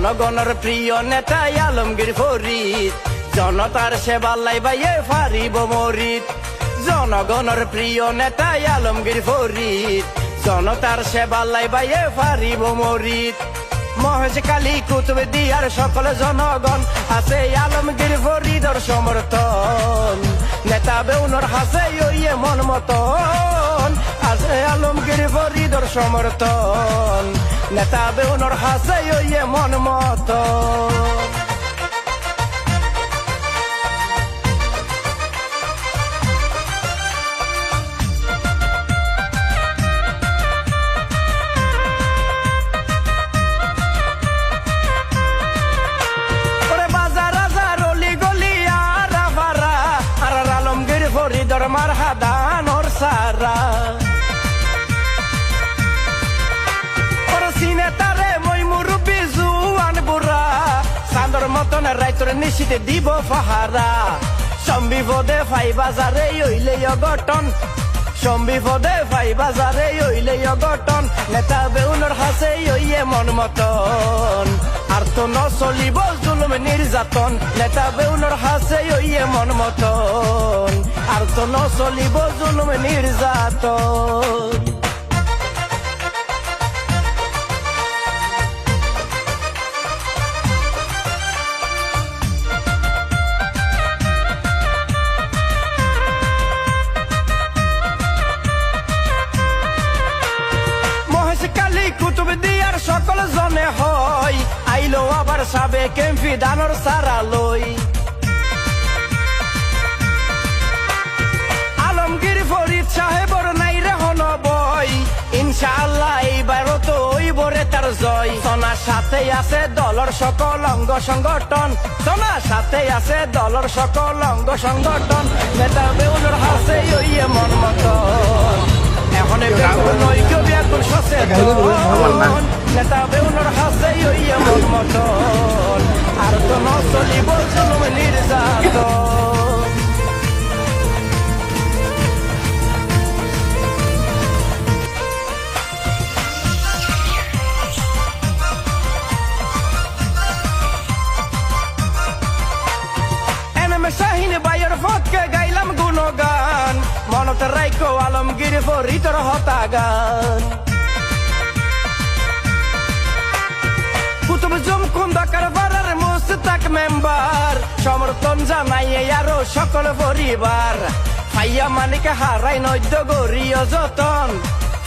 জনগণের প্রিয় নেতা আলমগীর ফরিদ, জনতার সেবা লাইবাইয়ে ফারিব মরিদ। জনগণের প্রিয় নেতা আলমগীর ফরিদ, জনতার সেবা লাইবাইয়ে ফারিব মরিদ। মহেশ কালী কুতুবদিয়ার সকল জনগণ আছে আলমগীর ফরিদর সমর্থন। নেতা বেউনর হাসে ইয়ে মন মতন আছে আলমগীর ফরিদর সমর্থন। নেতা বেউনর হাসে ইয়ে মন মতন। ফরিদর মারহাদানোর সারা ওর সিনে তারে মই মুরুবি জুয়ান বুড়া সান্দর মতন রাইতর নিশিতে দিব ফাহারা। সম্বিপদে ফাই বাজারে ইলে অঘটন, সম্বিপদে ফাই বাজারে ইলে অঘটন। নেতা বেউনর হাসে ইয়ে মন মতন আর তো নচলিব জুলুম নির্যাতন। নেতা বেউনর হাসে ইয়ে মন মতন আর তো নচলিব জুলুম নির্যাতন। কালী কুতুবদিয়ার সকল জনে হয় আইলো আবার সাবেক এমপি দানর সারা লই। আলমগীর ফরিদ সাহেবর নাই রে হন বই, ইনশাআল্লাহ এইবারও তো ওইবরে তার জয়। সোনার সাথে আছে দলর সকল অঙ্গ সংগঠন, সোনার সাথে আছে দলর সকল অঙ্গ সংগঠন। নেতা বেউনর হাসে ইয়ে মন মতন এখন ঐক্য ব্যাকুল সচেতন। নেতা বেউনর হাসে ইয়ে মন মতন আর তো নচলিব জুলুম নির্যাতন। শাহিন বাইয়ের ফটকে গাইলাম গুণগান, মনত রাইকো আলমগীর ফরিদর হতাগান। কুতুব জমকুম দাকার বারার মুস্তাক মেম্বার, সমর্থন জানাই আরো সকল পরিবার। ফাইয়া মানিক হারাই নৈদ্য গরিয় যতন,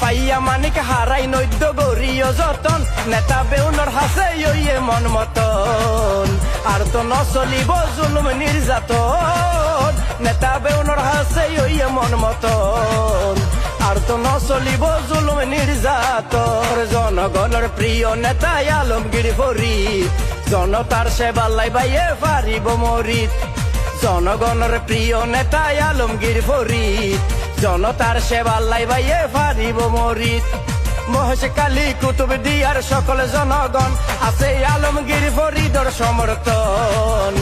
ফাইয়া মানিক হারাই নৈদ্য গরিয় যতন। নেতা বেউনর হাসে ইয়ে মন মতন আর তো নচলিব জুলুম নির্যাতন। নেতা বেউনর হাসে ইয়ে মন মতন আর তো নচলিব জুলুম নির্যাতন। জনগণের প্রিয় নেতা আলমগীর ফরিদ, জনতার সেবা লাইবাইয়ে ফারিব মরিদ। জনগণের প্রিয় নেতা আলমগীর ফরিদ, জনতার সেবা লাইবাইয়ে ফারিব মরিদ। মহেশ কালী কুতুবদিয়ার সকল জনগণ আছে আলমগীর ফরিদর সমর্থন।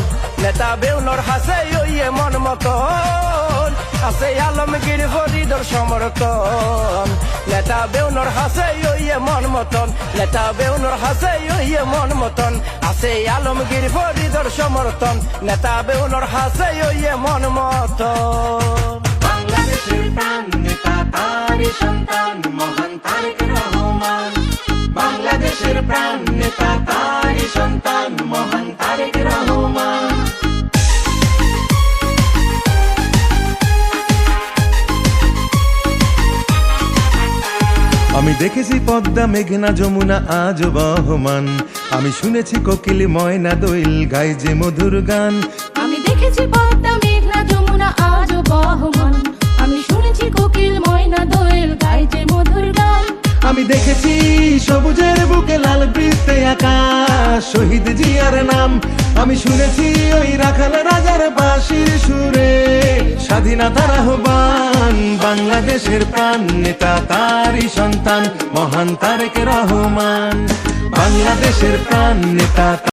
নেতা বেউনর হাসে ইয়ে মন মতন আছে আলমগীর ফরিদর সমর্থন। নেতা বেউনর হাসে ইয়ে মন মতন, নেতা বেউনর হাসে ইয়ে মন মতন আছে আলমগীর ফরিদর সমর্থন। নেতা বেউনর হাসে ইয়ে মন মতন। বাংলাদেশের প্রাণ নেতা তারই সন্তান মহান তারেক রহমান। বাংলাদেশের প্রাণ নেতা তারই সন্তান মহান তারেক রহমান। আমি দেখেছি পদ্মা মেঘনা যমুনা আজ বহমান, আমি শুনেছি কোকিল ময়না দোয়েল গাই যে মধুর গান। আমি দেখেছি পদ্মা মেঘনা যমুনা আজ বহমান, আমি শুনেছি কোকিল ময়না দোয়েল গাই যে মধুর গান। আমি দেখেছি সবুজের বুকে লাল বৃত্তে আকাশ শহীদ জিয়ার নাম। আমি শুনেছি ওই রাখাল রাজার বাঁশির সুরে স্বাধীনতার আহ্বান। বাংলাদেশের প্রাণ নেতা তারই সন্তান মহান তারেক রহমান। বাংলাদেশের প্রাণ নেতা